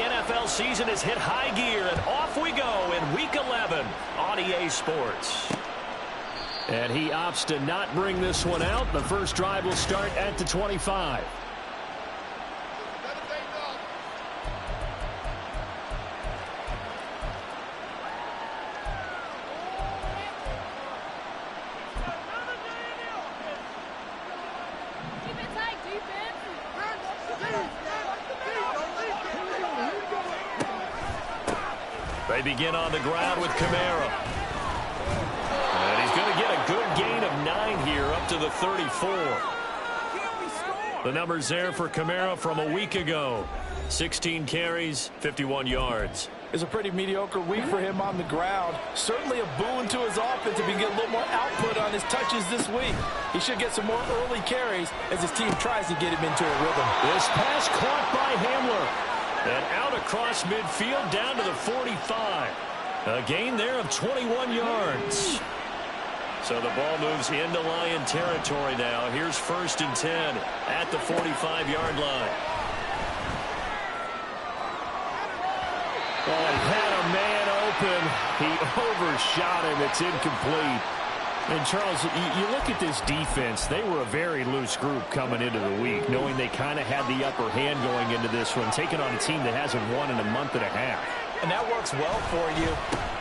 NFL season has hit high gear, and off we go in Week 11 on EA Sports. And he opts to not bring this one out. The first drive will start at the 25. They begin on the ground with Kamara. And he's going to get a good gain of 9 here up to the 34. The numbers there for Kamara from a week ago. 16 carries, 51 yards. It's a pretty mediocre week for him on the ground. Certainly a boon to his offense if he can get a little more output on his touches this week. He should get some more early carries as his team tries to get him into a rhythm. This pass caught by Hamler. And out across midfield down to the 45. A gain there of 21 yards. So the ball moves into Lion territory now. Here's 1st and 10 at the 45-yard line. Oh, he had a man open. He overshot him. It's incomplete. And, Charles, you look at this defense. They were a very loose group coming into the week, knowing they kind of had the upper hand going into this one, taking on a team that hasn't won in a month and a half. And that works well for you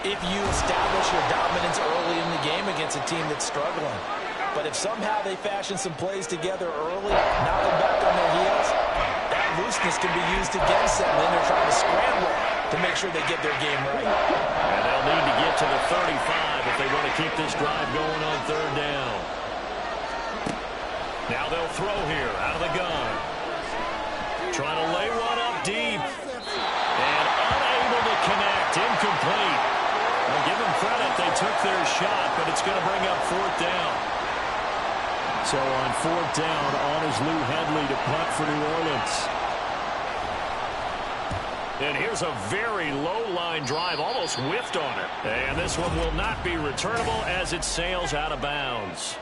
if you establish your dominance early in the game against a team that's struggling. But if somehow they fashion some plays together early, knock them back on their heels, that looseness can be used against them. Then they're trying to scramble to make sure they get their game right. And they'll need to get to the 35 if they want to keep this drive going on 3rd down. Now they'll throw here out of the gun. Trying to lay one up deep. And unable to connect. Incomplete. I'll give them credit. They took their shot, but it's going to bring up 4th down. So on 4th down, on is Lou Hedley to punt for New Orleans. And here's a very low-line drive, almost whiffed on it. And this one will not be returnable as it sails out of bounds.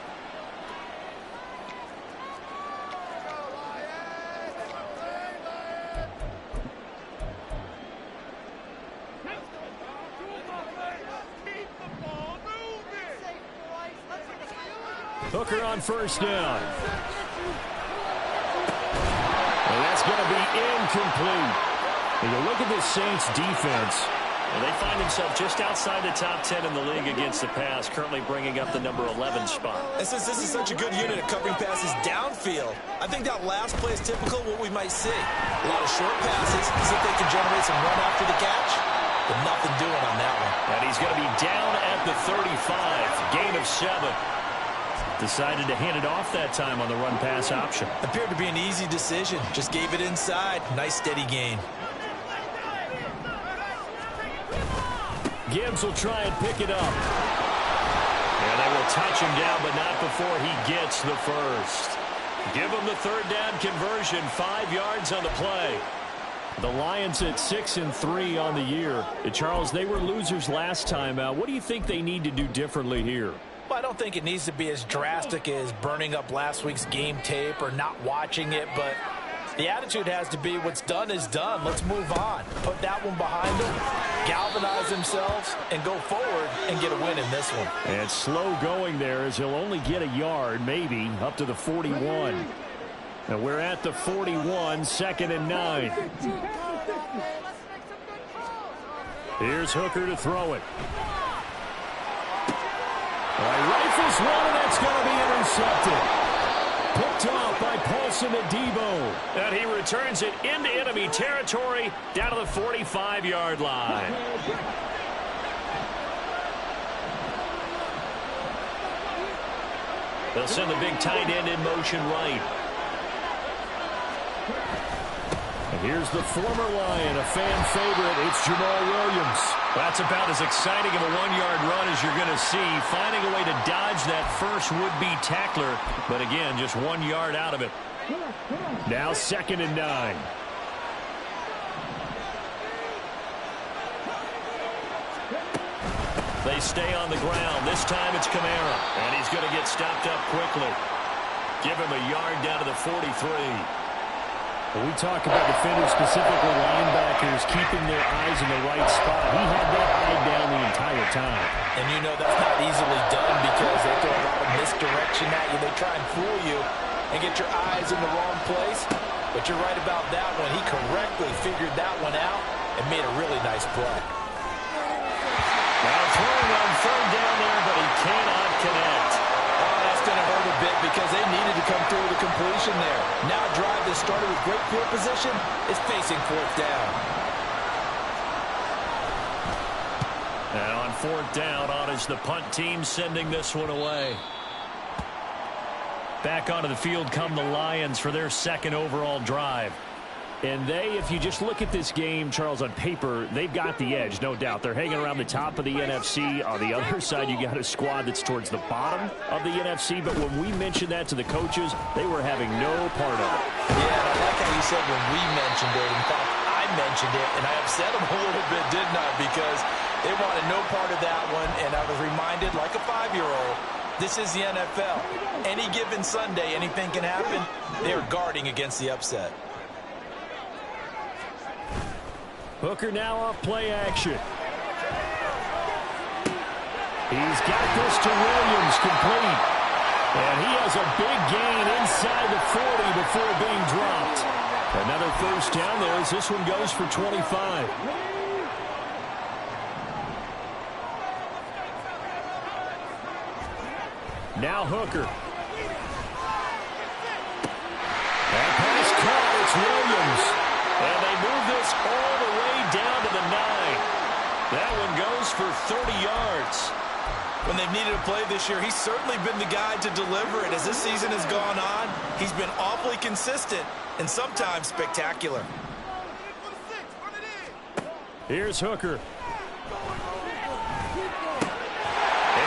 Hooker on 1st down. And that's going to be incomplete. When you look at this Saints defense, and they find themselves just outside the top 10 in the league against the pass, currently bringing up the number 11 spot. And since this is such a good unit at covering passes downfield, I think that last play is typical of what we might see. A lot of short passes, see if they can generate some run after the catch, but nothing doing on that one. And he's going to be down at the 35, gain of 7. Decided to hand it off that time on the run-pass option. Appeared to be an easy decision. Just gave it inside. Nice steady gain. Gibbs will try and pick it up. And they will touch him down, but not before he gets the first. Give him the 3rd down conversion, 5 yards on the play. The Lions at 6-3 on the year. Charles, they were losers last time out. What do you think they need to do differently here? Well, I don't think it needs to be as drastic as burning up last week's game tape or not watching it, but the attitude has to be what's done is done. Let's move on. Put that one behind them, galvanize themselves, and go forward and get a win in this one. And slow going there as he'll only get a yard, maybe, up to the 41. And we're at the 41, 2nd and 9. Here's Hooker to throw it. Rifles one, and that's going to be intercepted. Picked off by Paulson Adebo. And he returns it into enemy territory down to the 45-yard line. They'll send the big tight end in motion right. And here's the former Lion, a fan favorite. It's Jamal Williams. That's about as exciting of a 1-yard run as you're going to see. Finding a way to dodge that first would-be tackler. But again, just 1 yard out of it. Now 2nd and 9. They stay on the ground. This time it's Kamara. And he's going to get stopped up quickly. Give him a yard down to the 43. When we talk about defenders, specifically linebackers, keeping their eyes in the right spot, he had that eye down the entire time. And you know that's not easily done because they throw a lot of misdirection at you. They try and fool you and get your eyes in the wrong place. But you're right about that one. He correctly figured that one out and made a really nice play. Now throwing on third down there, but he cannot connect. Oh, that's going to hurt a bit because they needed to come through with a completion there. Now a drive that started with great field position is facing fourth down. And on fourth down, on is the punt team sending this one away. Back onto the field come the Lions for their second overall drive. And they, if you just look at this game, Charles, on paper, they've got the edge, no doubt. They're hanging around the top of the NFC. On the other side, you got a squad that's towards the bottom of the NFC. But when we mentioned that to the coaches, they were having no part of it. Yeah, and I like how you said when we mentioned it. In fact, I mentioned it, and I upset them a little bit, didn't I? Because they wanted no part of that one, and I was reminded, like a 5-year-old, this is the NFL. Any given Sunday, anything can happen. They're guarding against the upset. Hooker now off play action. He's got this to Williams, complete. And he has a big gain inside the 40 before being dropped. Another first down there as this one goes for 25. Now Hooker. That pass caught. It's Williams. And they move this all the way down to the 9. That one goes for 30 yards. When they've needed a play this year, he's certainly been the guy to deliver it. As this season has gone on, he's been awfully consistent and sometimes spectacular. Here's Hooker. And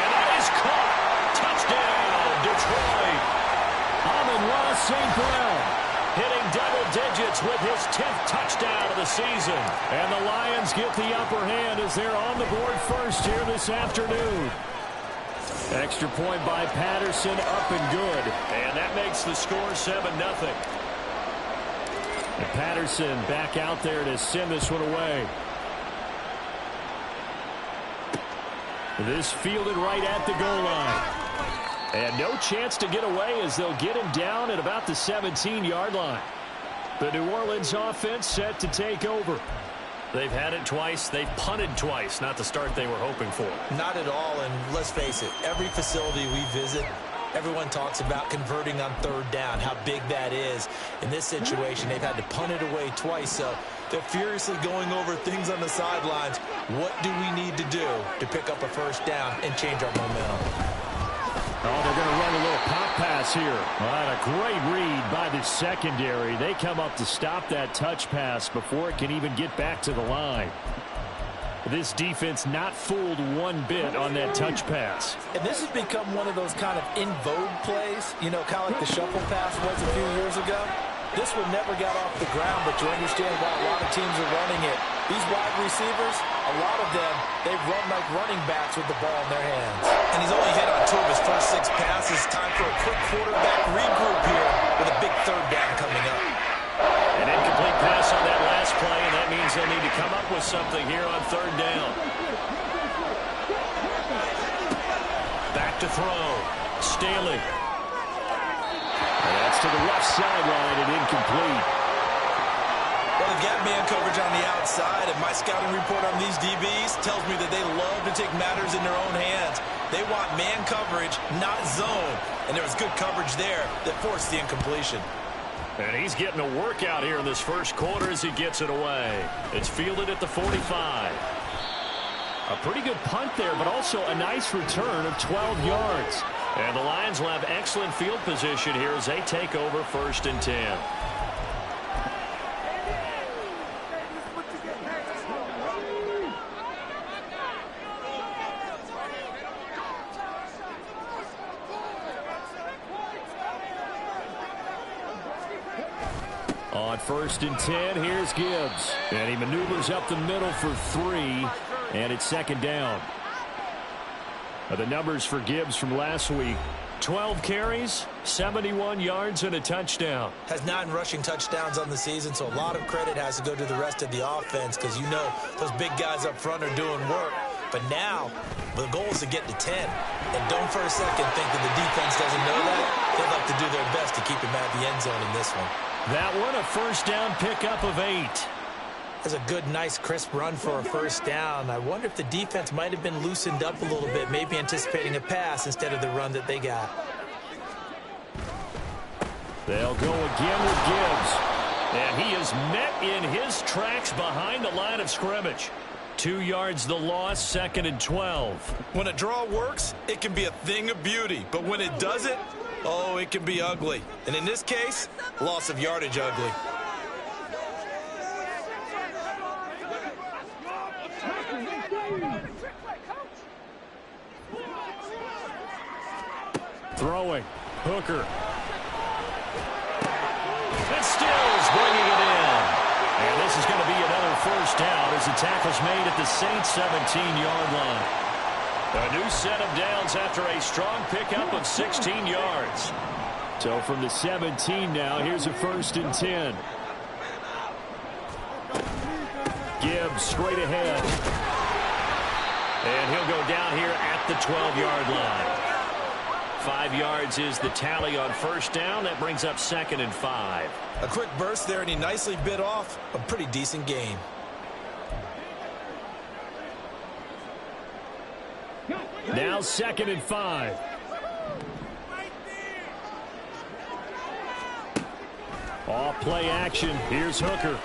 that is caught. Touchdown, Detroit. Amon-Ra St. Brown hitting double digits with his 10th touchdown of the season. And the Lions get the upper hand as they're on the board first here this afternoon. Extra point by Patterson, up and good. And that makes the score 7-0. And Patterson back out there to send this one away. This fielded right at the goal line. And no chance to get away as they'll get him down at about the 17-yard line. The New Orleans offense set to take over. They've had it twice. They've punted twice. Not the start they were hoping for. Not at all, and let's face it, every facility we visit, everyone talks about converting on third down, how big that is. In this situation, they've had to punt it away twice, so they're furiously going over things on the sidelines. What do we need to do to pick up a first down and change our momentum? Oh, they're going to run a little pop pass here. All right, a great read by the secondary. They come up to stop that touch pass before it can even get back to the line. This defense not fooled one bit on that touch pass. And this has become one of those kind of in vogue plays, you know, kind of like the shuffle pass was a few years ago. This one never got off the ground, but you understand why a lot of teams are running it. These wide receivers, a lot of them, they run like running backs with the ball in their hands. And he's only hit on 2 of his first 6 passes. Time for a quick quarterback regroup here with a big third down coming up. An incomplete pass on that last play, and that means they'll need to come up with something here on third down. Back to throw. Staley. And that's to the left sideline and incomplete. Well, they've got man coverage on the outside, and my scouting report on these DBs tells me that they love to take matters in their own hands. They want man coverage, not zone. And there was good coverage there that forced the incompletion. And he's getting a workout here in this first quarter as he gets it away. It's fielded at the 45. A pretty good punt there, but also a nice return of 12 yards. And the Lions will have excellent field position here as they take over first and 10. On first and 10, here's Gibbs. And he maneuvers up the middle for 3, and it's second down. The numbers for Gibbs from last week, 12 carries, 71 yards, and a touchdown. Has 9 rushing touchdowns on the season, so a lot of credit has to go to the rest of the offense because you know those big guys up front are doing work. But now, the goal is to get to 10. And don't for a second think that the defense doesn't know that. They'd like to do their best to keep him at the end zone in this one. That one, a first down pickup of 8. That's a good, nice, crisp run for a first down. I wonder if the defense might have been loosened up a little bit, maybe anticipating a pass instead of the run that they got. They'll go again with Gibbs. And he is met in his tracks behind the line of scrimmage. 2 yards the loss, 2nd and 12. When a draw works, it can be a thing of beauty. But when it doesn't, oh, it can be ugly. And in this case, loss of yardage ugly. Throwing. Hooker. And Stills bringing it in. And this is going to be another first down as the tackle's made at the Saints 17-yard line. A new set of downs after a strong pickup of 16 yards. So from the 17 now, here's a 1st and 10. Gibbs straight ahead. And he'll go down here at the 12-yard line. 5 yards is the tally on first down. That brings up 2nd and 5. A quick burst there, and he nicely bit off a pretty decent gain. Now 2nd and 5. Off play action. Here's Hooker.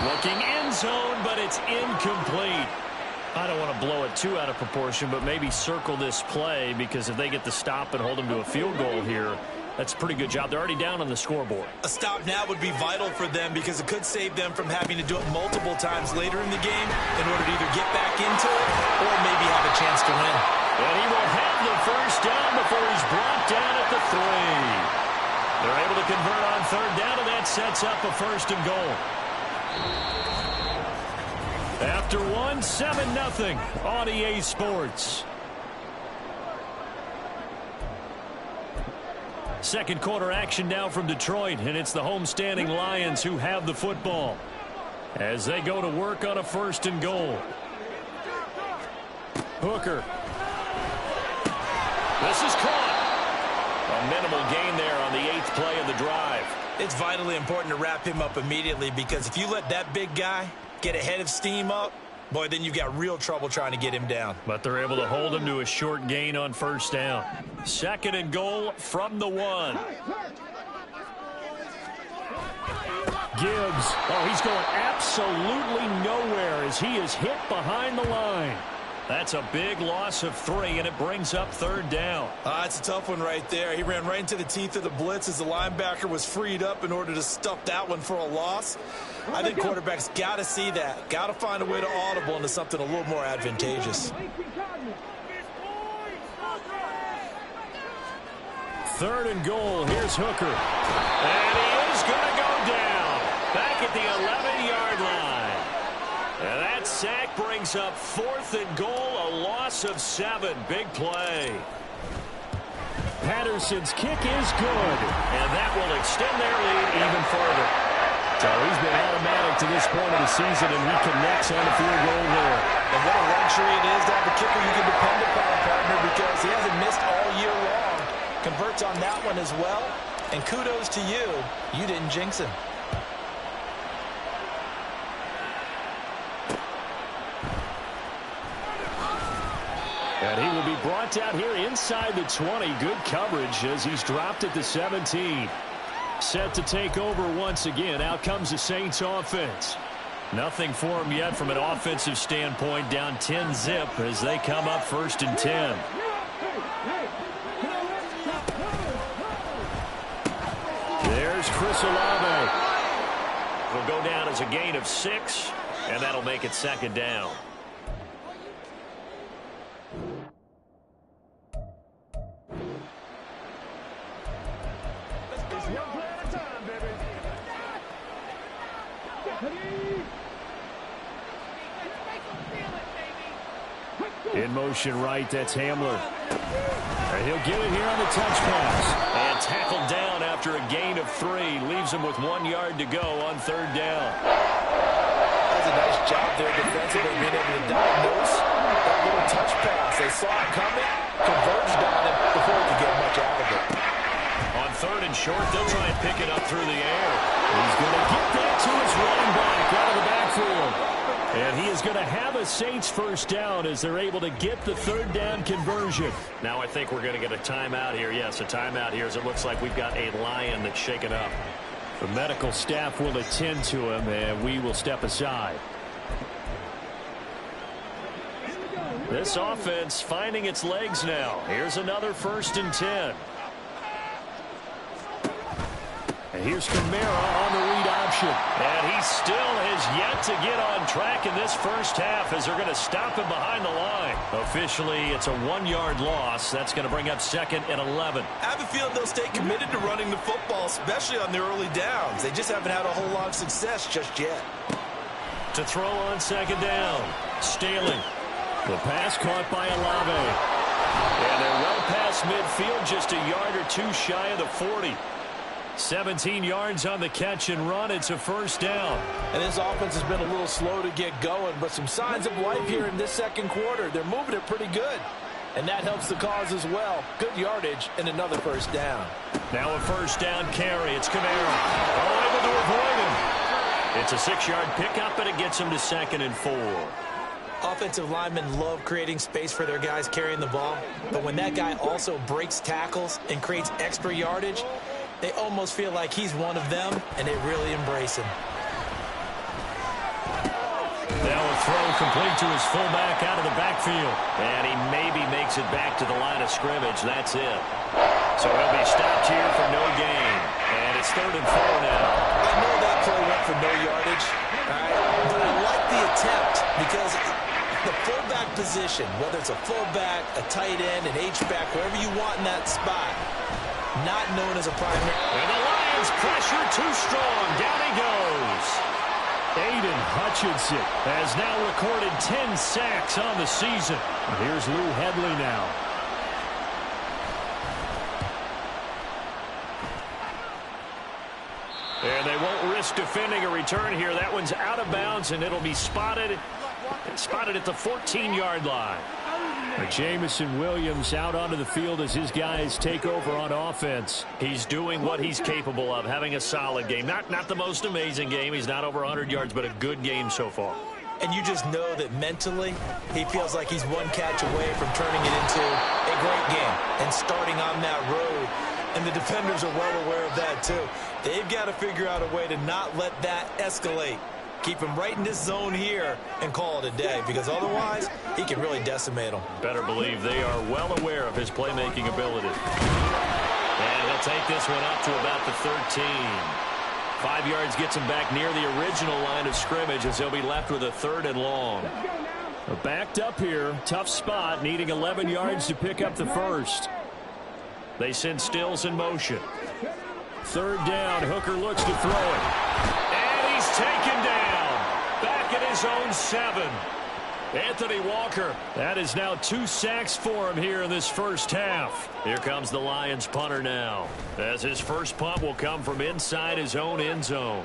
Looking end zone, but it's incomplete. I don't want to blow it too out of proportion, but maybe circle this play because if they get the stop and hold them to a field goal here, that's a pretty good job. They're already down on the scoreboard. A stop now would be vital for them because it could save them from having to do it multiple times later in the game in order to either get back into it or maybe have a chance to win. And he will have the first down before he's brought down at the 3. They're able to convert on 3rd down, and that sets up a 1st and goal. After 1, 7-0 on EA Sports. Second quarter action now from Detroit, and it's the homestanding Lions who have the football as they go to work on a 1st and goal. Hooker. This is caught. A minimal gain there on the 8th play of the drive. It's vitally important to wrap him up immediately because if you let that big guy get ahead of steam up, boy, then you've got real trouble trying to get him down. But they're able to hold him to a short gain on 1st down. 2nd and goal from the 1. Gibbs. Oh, he's going absolutely nowhere as he is hit behind the line. That's a big loss of 3, and it brings up 3rd down. It's a tough one right there. He ran right into the teeth of the blitz as the linebacker was freed up in order to stuff that one for a loss. I think quarterbacks got to see that. Got to find a way to audible into something a little more advantageous. 3rd and goal. Here's Hooker. And he is going to go down. Back at the 11-yard line. And that sack brings up 4th and goal, a loss of 7. Big play. Patterson's kick is good. And that will extend their lead even further. So he's been automatic to this point of the season, and he connects on the field goal there. And what a luxury it is to have a kicker you can depend upon, partner, because he hasn't missed all year long. Converts on that one as well. And kudos to you. You didn't jinx him. And he will be brought down here inside the 20. Good coverage as he's dropped at the 17. Set to take over once again. Out comes the Saints offense. Nothing for him yet from an offensive standpoint. Down 10-zip as they come up 1st and 10. There's Chris Olave. It'll go down as a gain of 6, and that'll make it 2nd down. In motion right, that's Hamler. And he'll get it here on the touch pass. And tackled down after a gain of 3. Leaves him with 1 yard to go on 3rd down. That's a nice job there defensively, being able to diagnose that little touch pass. They saw it coming, converged on it before he could get much out of it. On 3rd and short, they'll try and pick it up through the air. He's going to get that to his running back out of the backfield. And he is going to have a Saints first down as they're able to get the 3rd down conversion. Now I think we're going to get a timeout here. Yes, a timeout here as it looks like we've got a Lion that's shaken up. The medical staff will attend to him, and we will step aside. This offense finding its legs now. Here's another 1st and 10. And here's Kamara on the read option. And he still has yet to get on track in this first half as they're going to stop him behind the line. Officially, it's a 1-yard loss. That's going to bring up 2nd and 11. I have a feeling they'll stay committed to running the football, especially on their early downs. They just haven't had a whole lot of success just yet. To throw on 2nd down. Staley. The pass caught by Olave. And they're well past midfield, just a yard or 2 shy of the 40. 17 yards on the catch and run. It's a 1st down. And his offense has been a little slow to get going, but some signs of life here in this 2nd quarter. They're moving it pretty good, and that helps the cause as well. Good yardage and another 1st down. Now a 1st down carry. It's Kamara. Able to avoid him. It's a 6-yard pickup, and it gets him to 2nd and 4. Offensive linemen love creating space for their guys carrying the ball, but when that guy also breaks tackles and creates extra yardage, they almost feel like he's one of them, and they really embrace him. Now a throw complete to his fullback out of the backfield. And he maybe makes it back to the line of scrimmage. That's it. So he'll be stopped here for no gain. And it's 3rd and 4 now. I know that play went for no yardage, all right? But I like the attempt because the fullback position, whether it's a fullback, a tight end, an H-back, wherever you want in that spot, not known as a primary. And the Lions pressure too strong. Down he goes. Aiden Hutchinson has now recorded 10 sacks on the season. Here's Lou Hedley now. And they won't risk defending a return here. That one's out of bounds, and it'll be spotted at the 14-yard line. Jamison Williams out onto the field as his guys take over on offense. He's doing what he's capable of, having a solid game. Not the most amazing game. He's not over 100 yards, but a good game so far. And you just know that mentally, he feels like he's one catch away from turning it into a great game and starting on that road. And the defenders are well aware of that, too. They've got to figure out a way to not let that escalate. Keep him right in this zone here and call it a day, because otherwise he can really decimate them. Better believe they are well aware of his playmaking ability. And he'll take this one up to about the 13. 5 yards gets him back near the original line of scrimmage as he'll be left with a 3rd and long. Backed up here, tough spot, needing 11 yards to pick up the 1st. They send Stills in motion. 3rd down, Hooker looks to throw it. And he's taken down. Back at his own 7. Anthony Walker. That is now 2 sacks for him here in this first half. Here comes the Lions punter now, as his first punt will come from inside his own end zone.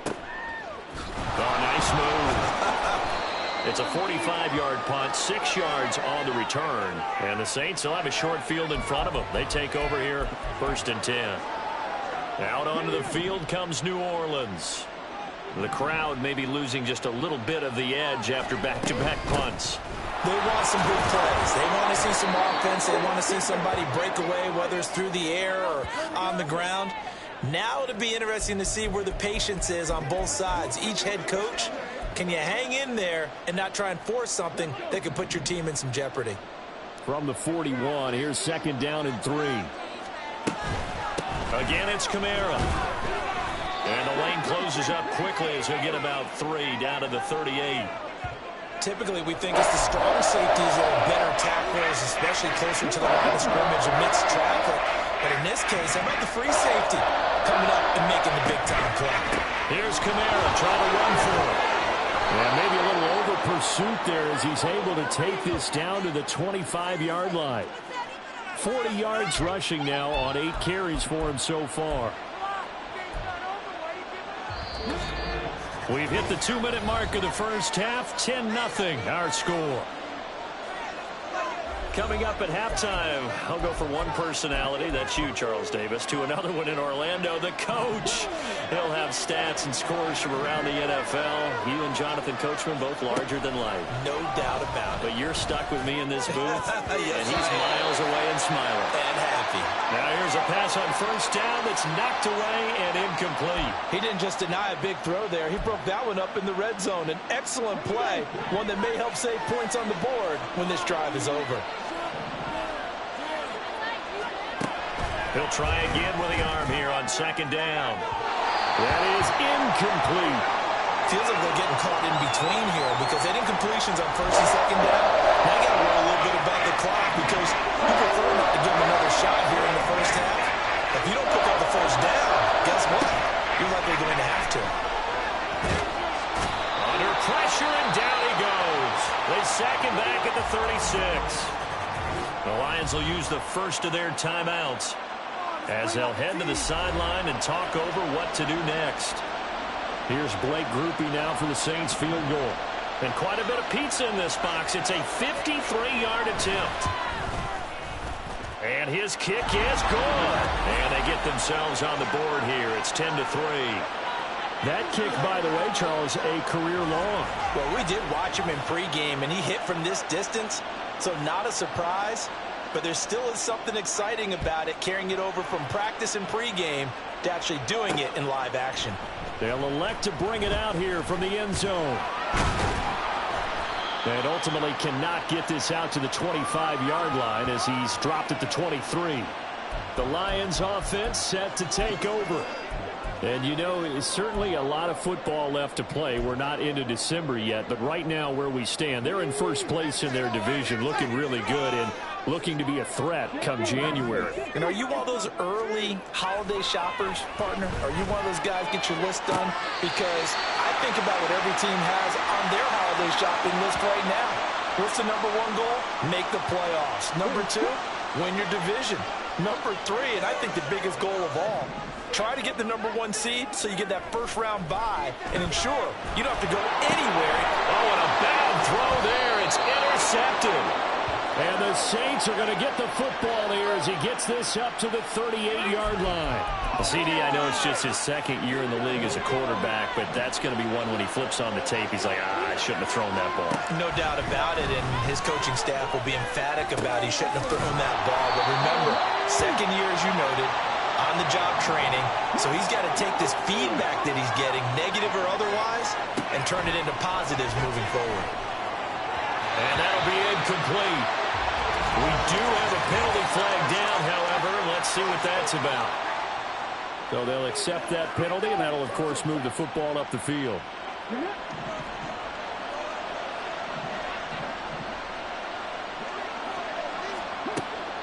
Oh, nice move. It's a 45-yard punt, 6 yards on the return. And the Saints will have a short field in front of them. They take over here, 1st and 10. Out onto the field comes New Orleans. The crowd may be losing just a little bit of the edge after back-to-back punts. They want some big plays. They want to see some offense. They want to see somebody break away, whether it's through the air or on the ground. Now it'll be interesting to see where the patience is on both sides. Each head coach, can you hang in there and not try and force something that could put your team in some jeopardy? From the 41, here's 2nd down and 3. Again, it's Kamara. And the lane closes up quickly as he'll get about 3 down to the 38. Typically, we think it's the strong safeties that are better tacklers, especially closer to the line of scrimmage amidst traffic. But in this case, how about the free safety coming up and making the big-time play? Here's Kamara trying to run for it. And maybe a little pursuit there as he's able to take this down to the 25-yard line. 40 yards rushing now on 8 carries for him so far. We've hit the 2-minute mark of the first half. 10-0 our score. Coming up at halftime, I'll go from one personality, that's you, Charles Davis, to another one in Orlando, the coach. He'll have stats and scores from around the NFL. You and Jonathan Coachman, both larger than life. No doubt about it. But you're stuck with me in this booth, yes, and he's miles away and smiling. And happy. Now here's a pass on first down that's knocked away and incomplete. He didn't just deny a big throw there. He broke that one up in the red zone. An excellent play, one that may help save points on the board when this drive is over. He'll try again with the arm here on second down. That is incomplete. Feels like they're getting caught in between here because they didn't completions on first and second down. Now you got to worry a little bit about the clock because you prefer not to give them another shot here in the first half. If you don't pick up the first down, guess what? You're likely going to have to. Under pressure, and down he goes. They sack him back at the 36. The Lions will use the first of their timeouts as they'll head to the sideline and talk over what to do next. Here's Blake Groupie now for the Saints field goal. And quite a bit of pizza in this box. It's a 53-yard attempt. And his kick is good. And they get themselves on the board here. It's 10-3. That kick, by the way, Charles, a career long. Well, we did watch him in pregame, and he hit from this distance, so not a surprise. But there still is something exciting about it, carrying it over from practice and pregame to actually doing it in live action. They'll elect to bring it out here from the end zone. And ultimately cannot get this out to the 25-yard line as he's dropped at the 23. The Lions offense set to take over. And, you know, it's certainly a lot of football left to play. We're not into December yet, but right now where we stand, they're in first place in their division, looking really good and looking to be a threat come January. And are you one of those early holiday shoppers, partner? Are you one of those guys get your list done? Because I think about what every team has on their holiday shopping list right now. What's the number one goal? Make the playoffs. Number two, win your division. Number three, and I think the biggest goal of all, try to get the number one seed so you get that first-round bye and ensure you don't have to go anywhere. Oh, and a bad throw there. It's intercepted. And the Saints are going to get the football here as he gets this up to the 38-yard line. CD, I know it's just his second year in the league as a quarterback, but that's going to be one when he flips on the tape. He's like, I shouldn't have thrown that ball. No doubt about it, and his coaching staff will be emphatic about he shouldn't have thrown that ball. But remember, second year, as you noted, on-the-job training, so he's got to take this feedback that he's getting, negative or otherwise, and turn it into positives moving forward. And that'll be incomplete. We do have a penalty flag down, however. Let's see what that's about. So they'll accept that penalty, and that'll, of course, move the football up the field.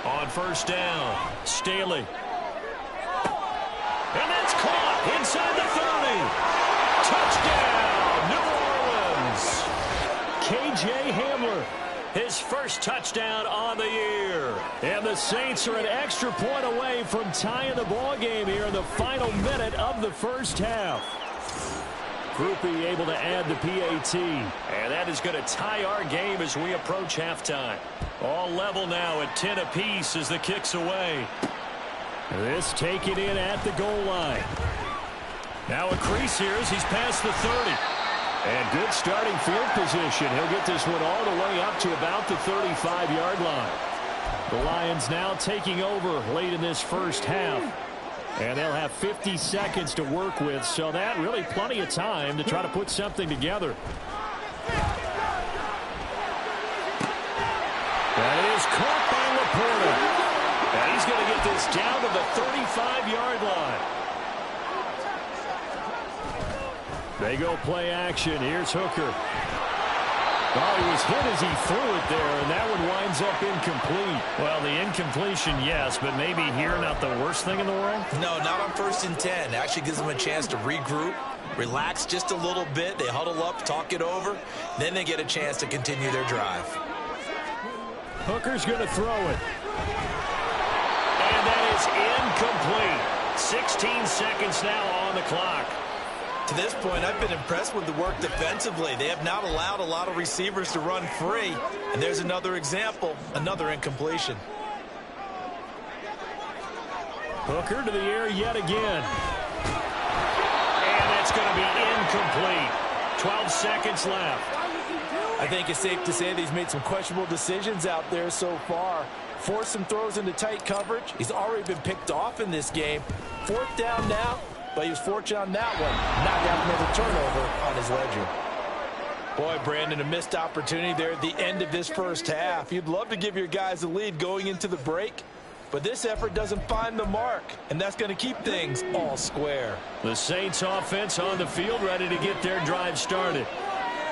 On first down, Staley. And that's caught inside the 30. Touchdown, New Orleans. K.J. Hamler, his first touchdown on the year. And the Saints are an extra point away from tying the ball game here in the final minute of the first half. Groupie able to add the PAT. And that is going to tie our game as we approach halftime. All level now at 10 apiece as the kick's away. This taken in at the goal line. Now a crease here as he's past the 30. And good starting field position. He'll get this one all the way up to about the 35-yard line. The Lions now taking over late in this first half. And they'll have 50 seconds to work with, so that really plenty of time to try to put something together. That is caught by Laporta. And he's going to get this down to the 35-yard line. They go play action. Here's Hooker. Oh, he was hit as he threw it there, and that one winds up incomplete. Well, the incompletion, yes, but maybe here not the worst thing in the world? No, not on 1st and 10. Actually gives them a chance to regroup, relax just a little bit. They huddle up, talk it over. Then they get a chance to continue their drive. Hooker's going to throw it. And that is incomplete. 16 seconds now on the clock. To this point, I've been impressed with the work defensively. They have not allowed a lot of receivers to run free. And there's another example, another incompletion. Hooker to the air yet again. And that's going to be incomplete. 12 seconds left. I think it's safe to say that he's made some questionable decisions out there so far. Forced some throws into tight coverage. He's already been picked off in this game. 4th down now, but he was fortunate on that one. Not to have another turnover on his ledger. Boy, Brandon, a missed opportunity there at the end of this first half. You'd love to give your guys a lead going into the break, but this effort doesn't find the mark, and that's going to keep things all square. The Saints offense on the field ready to get their drive started.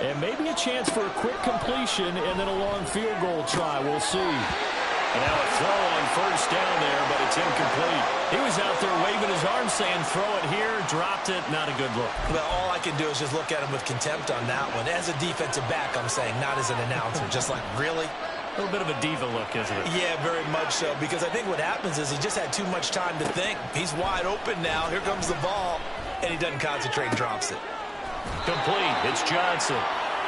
And maybe a chance for a quick completion and then a long field goal try. We'll see. And now a throw on first down there, but it's incomplete. He was out there waving his arm saying, throw it here, dropped it. Not a good look. Well, all I can do is just look at him with contempt on that one. As a defensive back, I'm saying, not as an announcer. Just like, really? A little bit of a diva look, isn't it? Yeah, very much so, because I think what happens is he just had too much time to think. He's wide open now. Here comes the ball, and he doesn't concentrate and drops it. Complete. It's Johnson.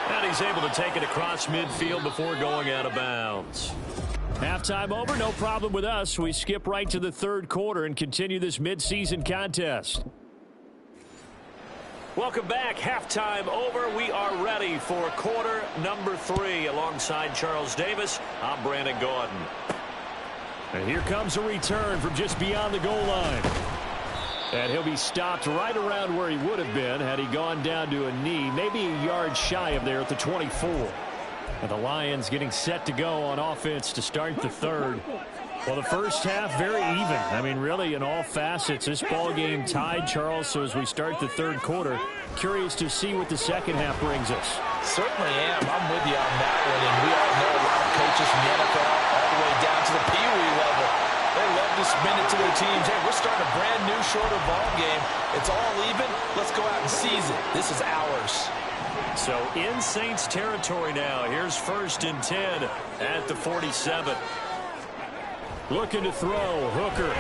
And he's able to take it across midfield before going out of bounds. Halftime over, no problem with us. We skip right to the third quarter and continue this midseason contest. Welcome back. Halftime over. We are ready for quarter number 3. Alongside Charles Davis, I'm Brandon Gaudin. And here comes a return from just beyond the goal line. And he'll be stopped right around where he would have been had he gone down to a knee, maybe a yard shy of there at the 24. And the Lions getting set to go on offense to start the third. Well, the first half, very even. I mean, really, in all facets, this ball game tied, Charles. So as we start the third quarter, curious to see what the second half brings us. Certainly am. I'm with you on that one. And we all know a lot of coaches from the NFL all the way down to the Pee Wee level. They love to spin it to their teams. Hey, we're starting a brand new, shorter ball game. It's all even. Let's go out and seize it. This is ours. So in Saints territory now. Here's 1st and 10 at the 47. Looking to throw. Hooker.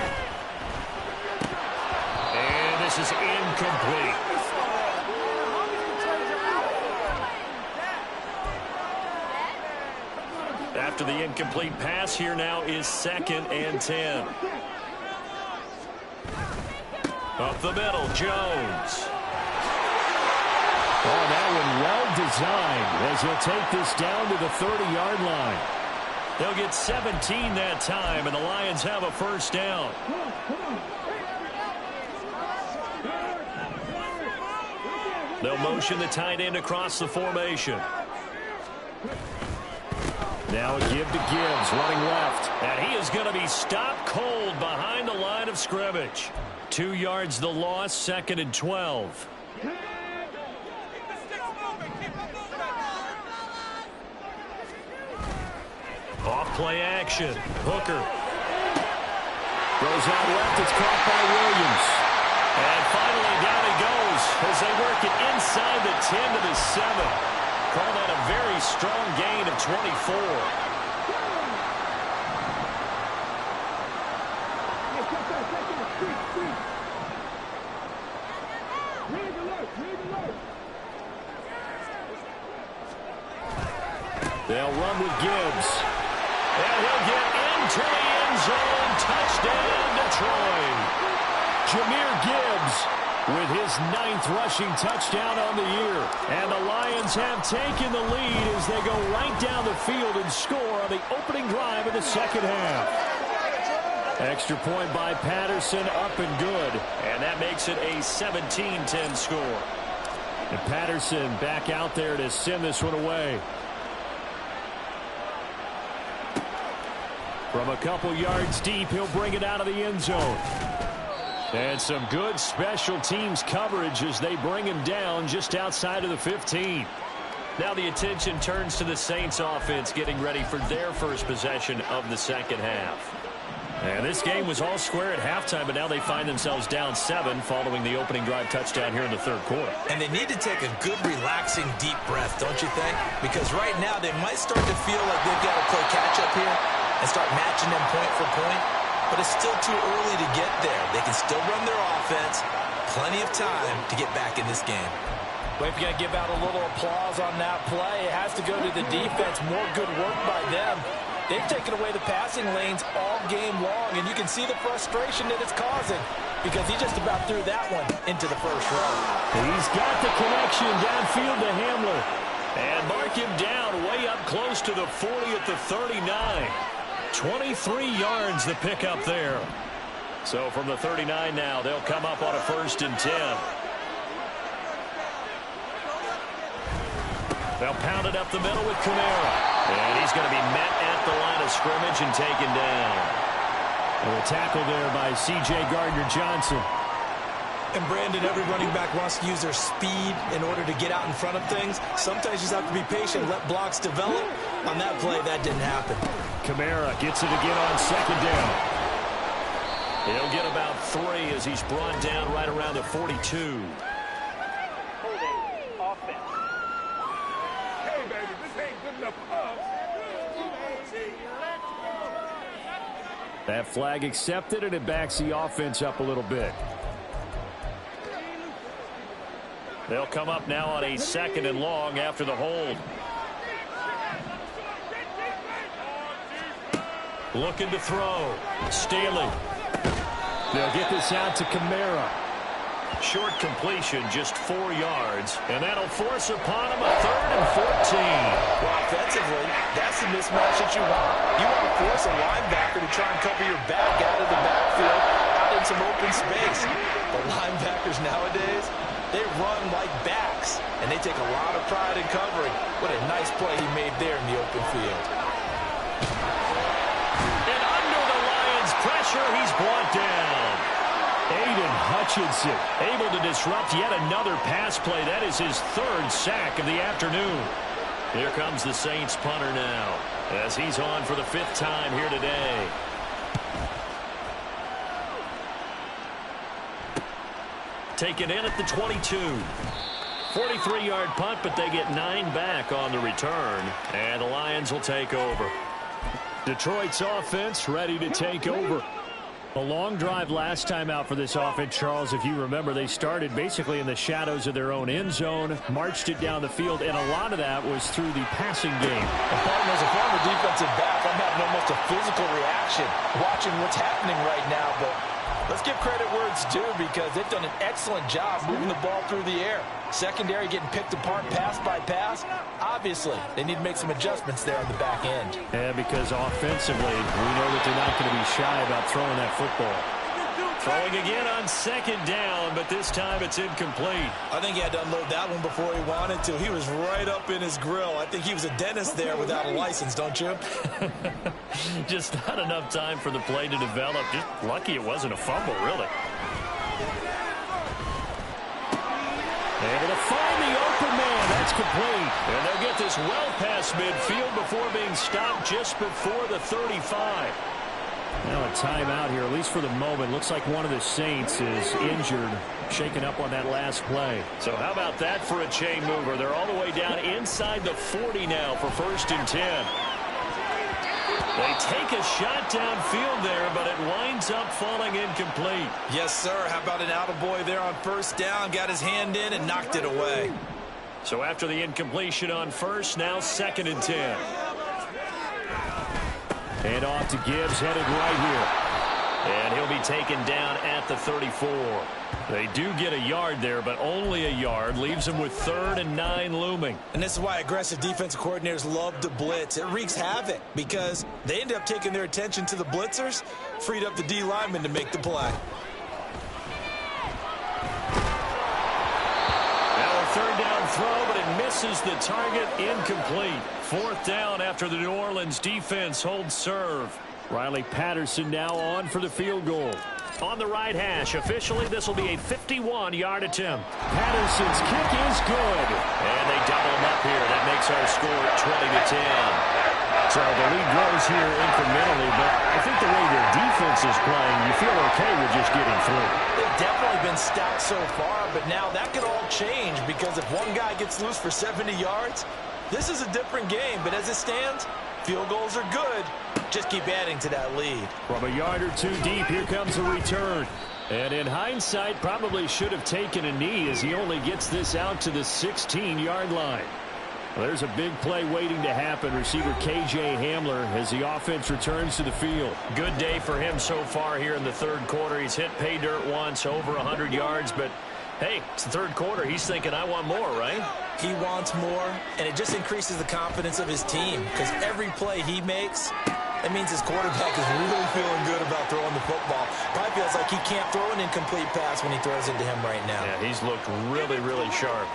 And this is incomplete. After the incomplete pass, here now is 2nd and 10. Up the middle, Jones. Oh, that one well designed as he'll take this down to the 30-yard line. They'll get 17 that time, and the Lions have a first down. They'll motion the tight end across the formation. Now a give to Gibbs, running left. And he is going to be stopped cold behind the line of scrimmage. 2 yards the loss, 2nd and 12. Off play action. Hooker. Goes out left. It's caught by Williams. And finally down he goes as they work it inside the 10 to the 7. Call that a very strong gain of 24. They'll run with Gibbs. And he'll get into the end zone. Touchdown, Detroit. Jahmyr Gibbs with his 9th rushing touchdown on the year. And the Lions have taken the lead as they go right down the field and score on the opening drive of the second half. Extra point by Patterson, up and good. And that makes it a 17-10 score. And Patterson back out there to send this one away. From a couple yards deep, he'll bring it out of the end zone. And some good special teams coverage as they bring him down just outside of the 15. Now the attention turns to the Saints offense getting ready for their first possession of the second half. And this game was all square at halftime, but now they find themselves down 7 following the opening drive touchdown here in the third quarter. And they need to take a good, relaxing, deep breath, don't you think? Because right now they might start to feel like they've got to play catch-up here and start matching them point for point. But it's still too early to get there. They can still run their offense. Plenty of time to get back in this game. Well, if you're going to give out a little applause on that play, it has to go to the defense. More good work by them. They've taken away the passing lanes all game long, and you can see the frustration that it's causing because he just about threw that one into the first row. He's got the connection downfield to Hamler. And mark him down way up close to the 40 at the 39. 23 yards the pickup there. So from the 39 now, they'll come up on a 1st and 10. They'll pound it up the middle with Kamara. And he's going to be met at the line of scrimmage and taken down. And a tackle there by C.J. Gardner-Johnson. And Brandon, every running back wants to use their speed in order to get out in front of things. Sometimes you just have to be patient, let blocks develop. On that play, that didn't happen. Kamara gets it again on 2nd down. He'll get about 3 as he's brought down right around the 42. That flag accepted, and it backs the offense up a little bit. They'll come up now on a 2nd and long after the hold. Looking to throw. Staley. They'll get this out to Kamara. Short completion, just 4 yards. And that'll force upon him a 3rd and 14. Well, offensively, that's the mismatch that you want. You want to force a linebacker to try and cover your back out of the backfield, out in some open space. The linebackers nowadays, they run like backs, and they take a lot of pride in covering. What a nice play he made there in the open field. And under the Lions' pressure, he's brought down. Aiden Hutchinson able to disrupt yet another pass play. That is his 3rd sack of the afternoon. Here comes the Saints punter now as he's on for the 5th time here today. Taken in at the 22. 43-yard punt, but they get 9 back on the return. And the Lions will take over. Detroit's offense ready to take over. A long drive last time out for this offense, Charles. If you remember, they started basically in the shadows of their own end zone, marched it down the field, and a lot of that was through the passing game. And as a former defensive back, I'm having almost a physical reaction watching what's happening right now. But let's give credit where it's due because they've done an excellent job moving the ball through the air. Secondary getting picked apart pass by pass. Obviously, they need to make some adjustments there on the back end. Yeah, because offensively, we know that they're not going to be shy about throwing that football. Throwing again on 2nd down, but this time it's incomplete. I think he had to unload that one before he wanted to. He was right up in his grill. I think he was a dentist there without a license, don't you? Just not enough time for the play to develop. Just lucky it wasn't a fumble, really. Able to find the open man. That's complete. And they'll get this well past midfield before being stopped just before the 35. Now a timeout here, at least for the moment. Looks like one of the Saints is injured, shaken up on that last play. So how about that for a chain mover? They're all the way down inside the 40 now for 1st and 10. They take a shot downfield there, but it winds up falling incomplete. Yes, sir. How about an attaboy there on 1st down? Got his hand in and knocked it away. So after the incompletion on 1st, now 2nd and 10. And off to Gibbs, headed right here. And he'll be taken down at the 34. They do get a yard there, but only a yard. Leaves them with 3rd and 9 looming. And this is why aggressive defensive coordinators love to blitz. It wreaks havoc because they end up taking their attention to the blitzers, freed up the D lineman to make the play. Now a 3rd down throw, but it misses the target, incomplete. 4th down after the New Orleans defense holds serve. Riley Patterson now on for the field goal. On the right hash, officially this will be a 51-yard attempt. Patterson's kick is good. And they double him up here. That makes our score 20-10. So the lead grows here incrementally, but I think the way their defense is playing, you feel okay with just getting through. They've definitely been stout so far, but now that could all change because if one guy gets loose for 70 yards, this is a different game. But as it stands, field goals are good. Just keep adding to that lead. From a yard or two deep, here comes a return. And in hindsight, probably should have taken a knee as he only gets this out to the 16-yard line. Well, there's a big play waiting to happen. Receiver K.J. Hamler as the offense returns to the field. Good day for him so far here in the third quarter. He's hit pay dirt once, over 100 yards. But, hey, it's the third quarter. He's thinking, I want more, right? He wants more, and it just increases the confidence of his team because every play he makes, that means his quarterback is really feeling good about throwing the football. Probably feels like he can't throw an incomplete pass when he throws it to him right now. Yeah, he's looked really, really sharp.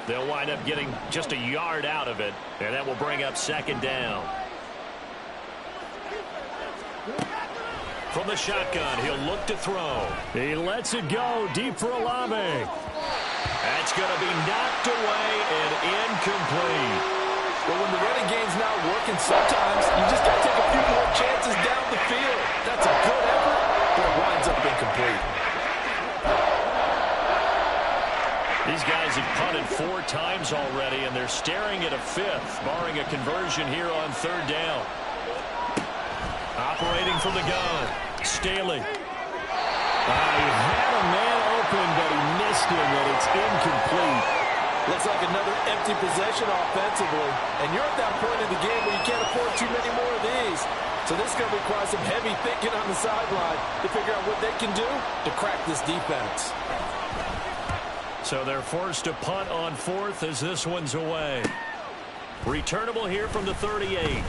They'll wind up getting just a yard out of it, and that will bring up second down. From the shotgun, he'll look to throw. He lets it go deep for Olave. That's going to be knocked away and incomplete. But when the running game's not working, sometimes you just got to take a few more chances down the field. That's a good effort, but it winds up incomplete. These guys have punted 4 times already, and they're staring at a 5th, barring a conversion here on third down. Operating from the gun, Staley. He had a man open, but he missed him, and it's incomplete. Looks like another empty possession offensively, and you're at that point in the game where you can't afford too many more of these. So this is going to require some heavy thinking on the sideline to figure out what they can do to crack this defense. So they're forced to punt on 4th as this one's away. Returnable here from the 38.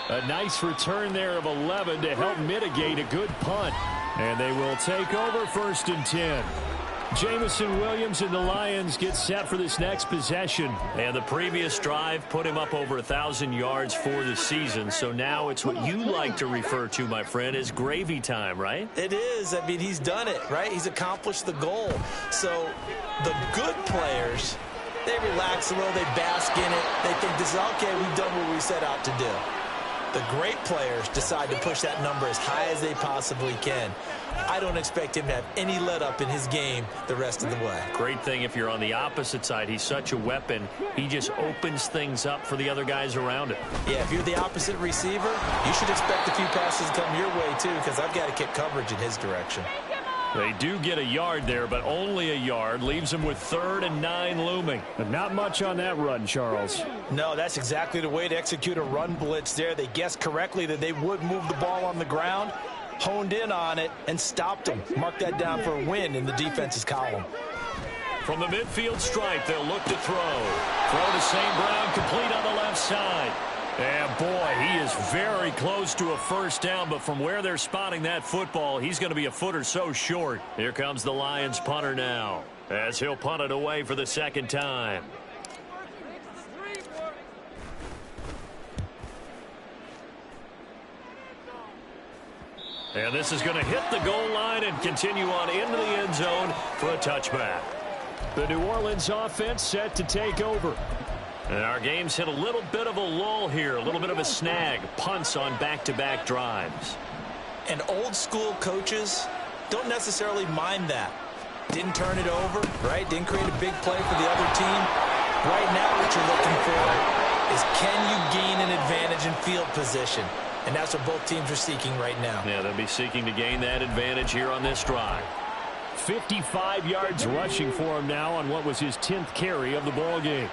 A nice return there of 11 to help mitigate a good punt. And they will take over 1st and 10. Jamison Williams and the Lions get set for this next possession. And the previous drive put him up over 1,000 yards for the season. So now it's what you like to refer to, my friend, as gravy time, right? It is. I mean, he's done it, right? He's accomplished the goal. So the good players, they relax a little, they bask in it. They think this is, okay, we've done what we set out to do. The great players decide to push that number as high as they possibly can. I don't expect him to have any let-up in his game the rest of the way. Great thing if you're on the opposite side. He's such a weapon. He just opens things up for the other guys around him. Yeah, if you're the opposite receiver, you should expect a few passes to come your way, too, because I've got to kick coverage in his direction. They do get a yard there, but only a yard. Leaves them with 3rd and 9 looming. But not much on that run, Charles. No, that's exactly the way to execute a run blitz there. They guessed correctly that they would move the ball on the ground, honed in on it, and stopped them. Mark that down for a win in the defense's column. From the midfield stripe, they'll look to throw. Throw to St. Brown, complete on the left side. And, boy, he is very close to a first down, but from where they're spotting that football, he's going to be a foot or so short. Here comes the Lions punter now, as he'll punt it away for the second time. And this is going to hit the goal line and continue on into the end zone for a touchback. The New Orleans offense set to take over. And our game's hit a little bit of a lull here, a little bit of a snag. Punts on back-to-back drives. And old-school coaches don't necessarily mind that. Didn't turn it over, right? Didn't create a big play for the other team. Right now what you're looking for is can you gain an advantage in field position? And that's what both teams are seeking right now. Yeah, they'll be seeking to gain that advantage here on this drive. 55 yards rushing for him now on what was his 10th carry of the ball game.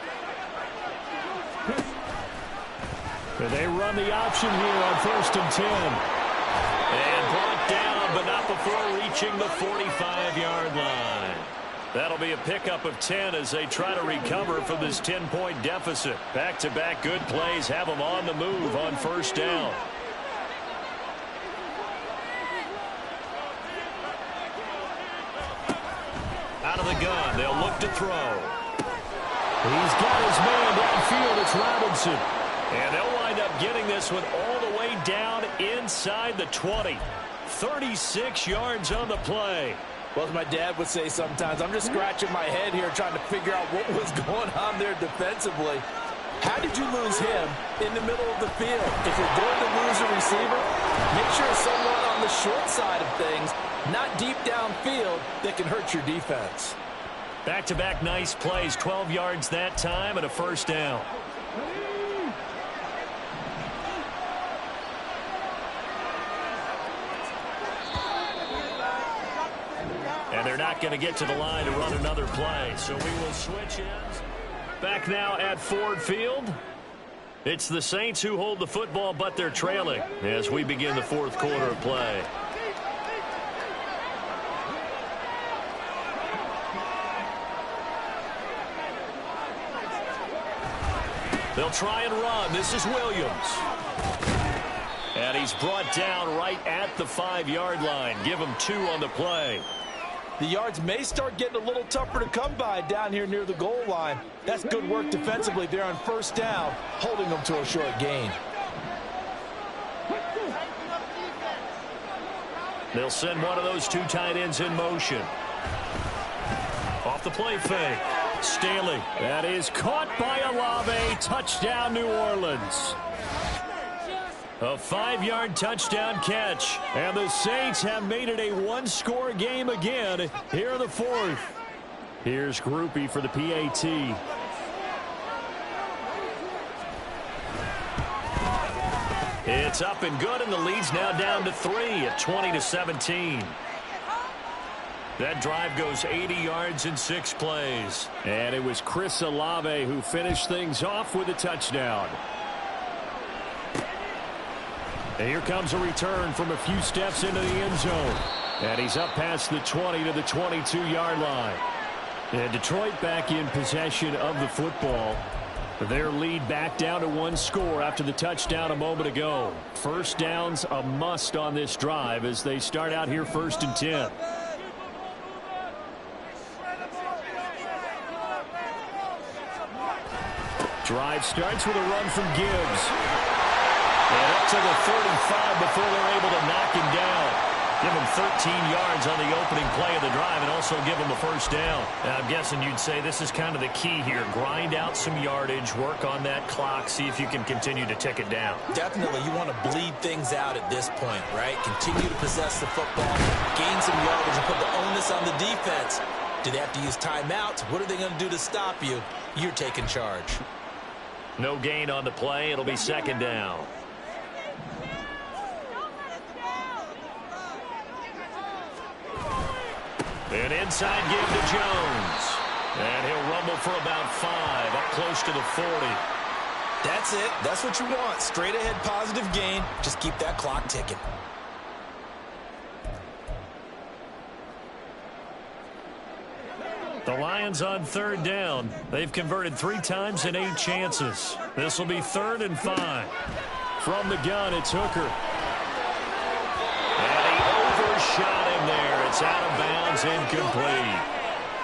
And they run the option here on 1st and 10. And brought down, but not before reaching the 45-yard line. That'll be a pickup of 10 as they try to recover from this 10-point deficit. Back-to-back good plays have them on the move on 1st down. Out of the gun, they'll look to throw. He's got his man downfield. It's Robinson. And they'll wind up getting this one all the way down inside the 20. 36 yards on the play. Well, as my dad would say sometimes, I'm just scratching my head here trying to figure out what was going on there defensively. How did you lose him in the middle of the field? If you're going to lose a receiver, make sure it's someone on the short side of things, not deep downfield, that can hurt your defense. Back-to-back nice plays, 12 yards that time and a first down. And they're not going to get to the line to run another play, so we will switch ends. Back now at Ford Field. It's the Saints who hold the football, but they're trailing as we begin the fourth quarter of play. They'll try and run. This is Williams. And he's brought down right at the 5-yard line. Give him 2 on the play. The yards may start getting a little tougher to come by down here near the goal line. That's good work defensively there on first down, holding them to a short gain. They'll send one of those 2 tight ends in motion. Off the play fake. Staley. That is caught by Olave. Touchdown, New Orleans. A 5-yard touchdown catch. And the Saints have made it a 1-score game again here in the fourth. Here's Groupie for the PAT. It's up and good, and the lead's now down to 3 at 20-17. That drive goes 80 yards in 6 plays. And it was Chris Olave who finished things off with a touchdown. And here comes a return from a few steps into the end zone. And he's up past the 20 to the 22-yard line. And Detroit back in possession of the football. Their lead back down to 1 score after the touchdown a moment ago. First down's a must on this drive as they start out here 1st and 10. Drive starts with a run from Gibbs. And up to the 35 before they're able to knock him down. Give him 13 yards on the opening play of the drive and also give him a first down. I'm guessing you'd say this is kind of the key here. Grind out some yardage, work on that clock, see if you can continue to tick it down. Definitely, you want to bleed things out at this point, right? Continue to possess the football, gain some yardage, and put the onus on the defense. Do they have to use timeouts? What are they going to do to stop you? You're taking charge. No gain on the play. It'll be 2nd down. An inside give to Jones. And he'll rumble for about 5, up close to the 40. That's it. That's what you want. Straight ahead positive gain. Just keep that clock ticking. The Lions on 3rd down. They've converted 3 times in 8 chances. This will be 3rd and 5. From the gun, it's Hooker. And he overshot him there. It's out of bounds, incomplete.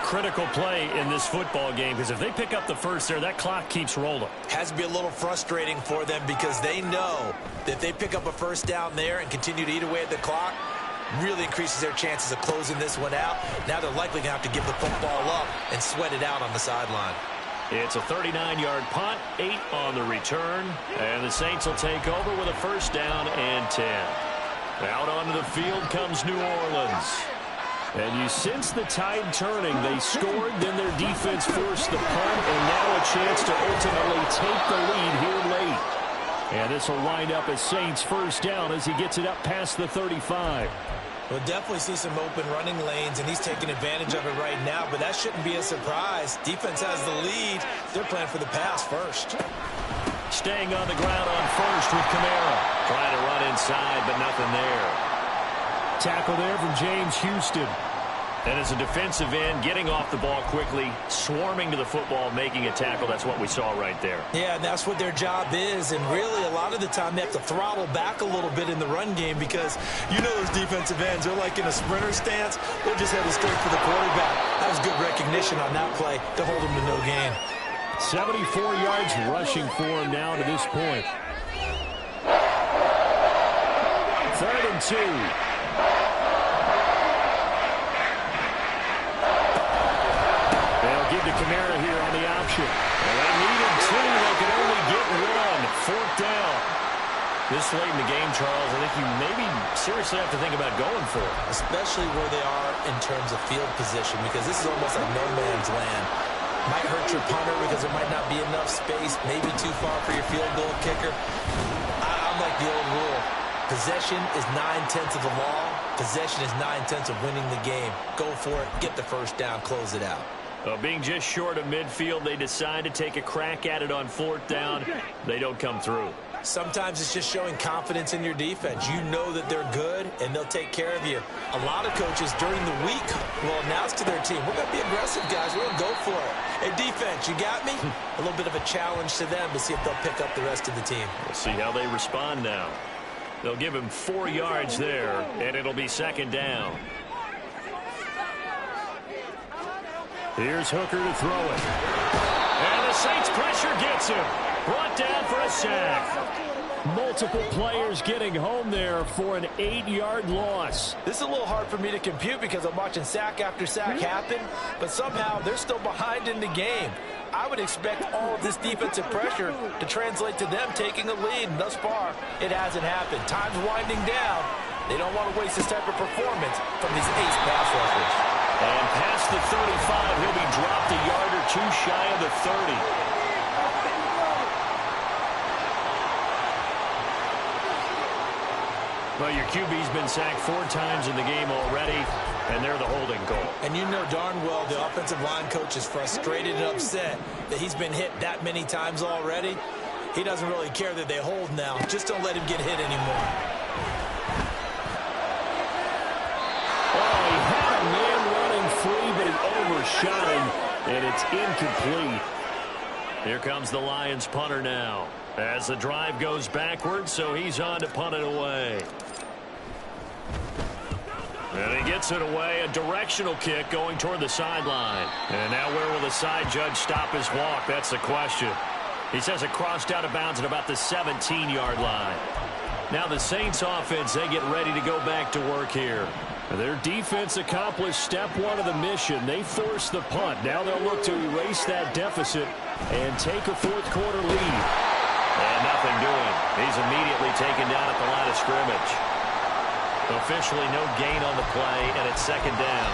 Critical play in this football game because if they pick up the first there, that clock keeps rolling. Has to be a little frustrating for them because they know that if they pick up a first down there and continue to eat away at the clock, really increases their chances of closing this one out. Now they're likely going to have to give the football up and sweat it out on the sideline. It's a 39-yard punt, 8 on the return, and the Saints will take over with a first down and 10. Out onto the field comes New Orleans. And you sense the tide turning. They scored, then their defense forced the punt, and now a chance to ultimately take the lead here late. And this will wind up as Saints first down as he gets it up past the 35. We'll definitely see some open running lanes, and he's taking advantage of it right now, but that shouldn't be a surprise. Defense has the lead. They're playing for the pass first. Staying on the ground on first with Kamara. Trying to run inside, but nothing there. Tackle there from James Houston. And as a defensive end, getting off the ball quickly, swarming to the football, making a tackle. That's what we saw right there. Yeah, and that's what their job is. And really, a lot of the time, they have to throttle back a little bit in the run game because you know those defensive ends, they're like in a sprinter stance. They're just headed straight for the quarterback. That was good recognition on that play to hold him to no gain. 74 yards rushing for him now to this point. 3rd and 2. They'll give to Kamara here on the option. Well, they needed 2. They can only 4th down. This late in the game, Charles, I think you maybe seriously have to think about going for it. Especially where they are in terms of field position, because this is almost like no man's land. Might hurt your punter because there might not be enough space, maybe too far for your field goal kicker. I'm like the old rule. Possession is 9/10 of the law. Possession is 9/10 of winning the game. Go for it, get the first down, close it out. Being just short of midfield, they decide to take a crack at it on 4th down. They don't come through. Sometimes it's just showing confidence in your defense. You know that they're good, and they'll take care of you. A lot of coaches during the week will announce to their team, we're going to be aggressive, guys. We're going to go for it. Hey, defense, you got me? A little bit of a challenge to them to see if they'll pick up the rest of the team. We'll see how they respond now. They'll give him 4 yards there, and it'll be 2nd down. Here's Hooker to throw it. And the Saints pressure gets him. Brought down for a sack. Multiple players getting home there for an 8-yard loss. This is a little hard for me to compute because I'm watching sack after sack happen, but somehow they're still behind in the game. I would expect all of this defensive pressure to translate to them taking a lead, and thus far, it hasn't happened. Time's winding down. They don't want to waste this type of performance from these ace pass rushers. And past the 35, he'll be dropped a yard or two shy of the 30. Well, your QB's been sacked 4 times in the game already, and they're the holding goal. And you know darn well the offensive line coach is frustrated and upset that he's been hit that many times already. He doesn't really care that they hold now. Just don't let him get hit anymore. Oh, he had a man running free, but he overshot him, and it's incomplete. Here comes the Lions punter now, as the drive goes backwards, so he's on to punt it away. And he gets it away, a directional kick going toward the sideline. And now where will the side judge stop his walk? That's the question. He says it crossed out of bounds at about the 17-yard line. Now the Saints offense, they get ready to go back to work here. Their defense accomplished step 1 of the mission. They forced the punt. Now they'll look to erase that deficit and take a 4th quarter lead. And nothing doing. He's immediately taken down at the line of scrimmage. Officially no gain on the play, and it's 2nd down.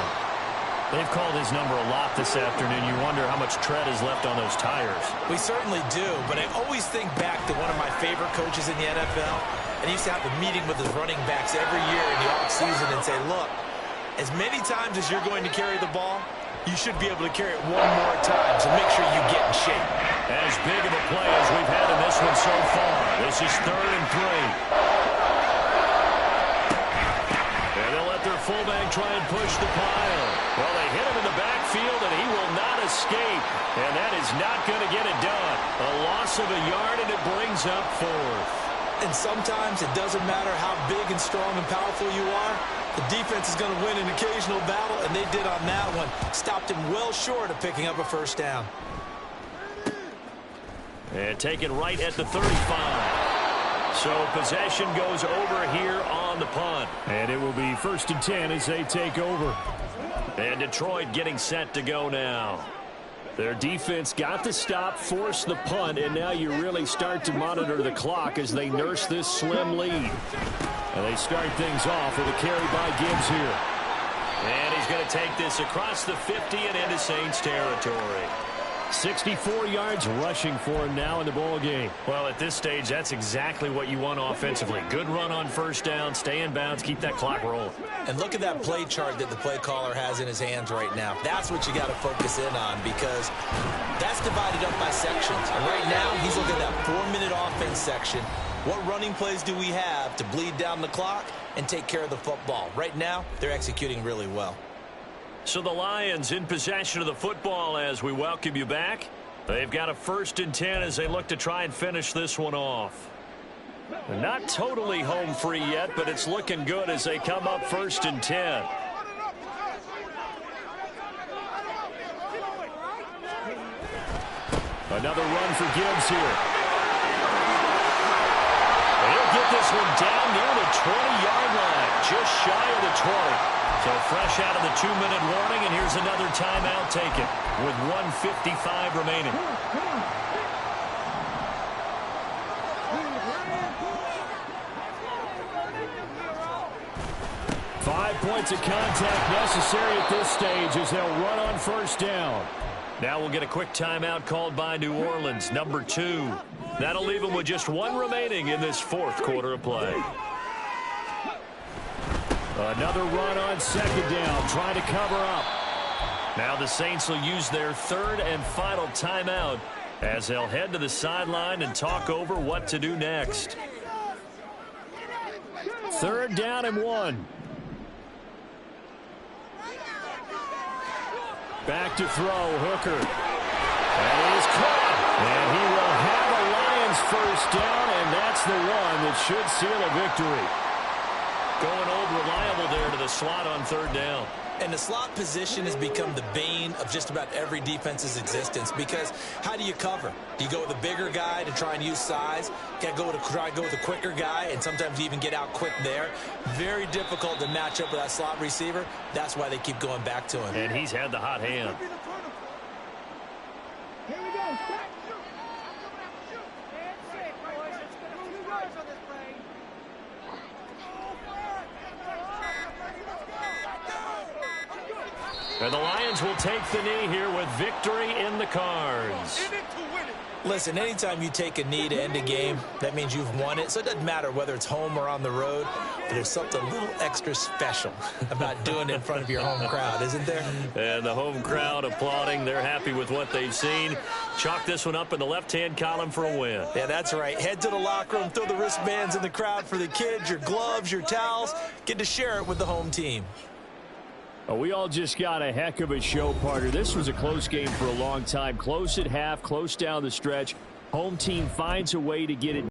They've called his number a lot this afternoon. You wonder how much tread is left on those tires. We certainly do, but I always think back to one of my favorite coaches in the NFL, and he used to have a meeting with his running backs every year in the offseason and say, look, as many times as you're going to carry the ball, you should be able to carry it 1 more time, so make sure you get in shape. As big of a play as we've had in this one so far. This is 3rd and 3. Their fullback try and push the pile. Well, they hit him in the backfield, and he will not escape. And that is not going to get it done. A loss of a yard, and it brings up 4th. And sometimes it doesn't matter how big and strong and powerful you are. The defense is going to win an occasional battle, and they did on that one. Stopped him well short of picking up a 1st down. And taken right at the 35. So possession goes over here on the punt. And it will be 1st and 10 as they take over. And Detroit getting set to go now. Their defense got the stop, forced the punt, and now you really start to monitor the clock as they nurse this slim lead. And they start things off with a carry by Gibbs here. And he's going to take this across the 50 and into Saints territory. 64 yards rushing for him now in the ball game. Well, at this stage, that's exactly what you want offensively. Good run on 1st down, stay in bounds, keep that clock rolling. And look at that play chart that the play caller has in his hands right now. That's what you got to focus in on, because that's divided up by sections. And right now, he's looking at that 4-minute offense section. What running plays do we have to bleed down the clock and take care of the football? Right now, they're executing really well. So the Lions in possession of the football as we welcome you back. They've got a 1st and 10 as they look to try and finish this one off. They're not totally home free yet, but it's looking good as they come up 1st and 10. Another run for Gibbs here. He'll get this one down near the 20-yard line, just shy of the 20. So fresh out of the 2-minute warning, and here's another timeout taken with 1:55 remaining. 5 points of contact necessary at this stage as they'll run on first down. Now we'll get a quick timeout called by New Orleans, number 2. That'll leave them with just 1 remaining in this 4th quarter of play. Another run on second down, trying to cover up. Now the Saints will use their 3rd and final timeout as they'll head to the sideline and talk over what to do next. 3rd down and 1. Back to throw, Hooker. That is caught. And he will have a Lions first down, and that's the one that should seal a victory. Going old reliable there to the slot on 3rd down. And the slot position has become the bane of just about every defense's existence, because how do you cover? Do you go with a bigger guy to try and use size? Got to try and go with a quicker guy, and sometimes you even get out quick there. Very difficult to match up with that slot receiver. That's why they keep going back to him. And he's had the hot hand. And the Lions will take the knee here with victory in the cards. Listen, anytime you take a knee to end a game, that means you've won it. So it doesn't matter whether it's home or on the road, but there's something a little extra special about doing it in front of your home crowd, isn't there? And the home crowd applauding. They're happy with what they've seen. Chalk this one up in the left-hand column for a win. Yeah, that's right. Head to the locker room, throw the wristbands in the crowd for the kids, your gloves, your towels. Get to share it with the home team. We all just got a heck of a show, partner. This was a close game for a long time. Close at half, close down the stretch. Home team finds a way to get it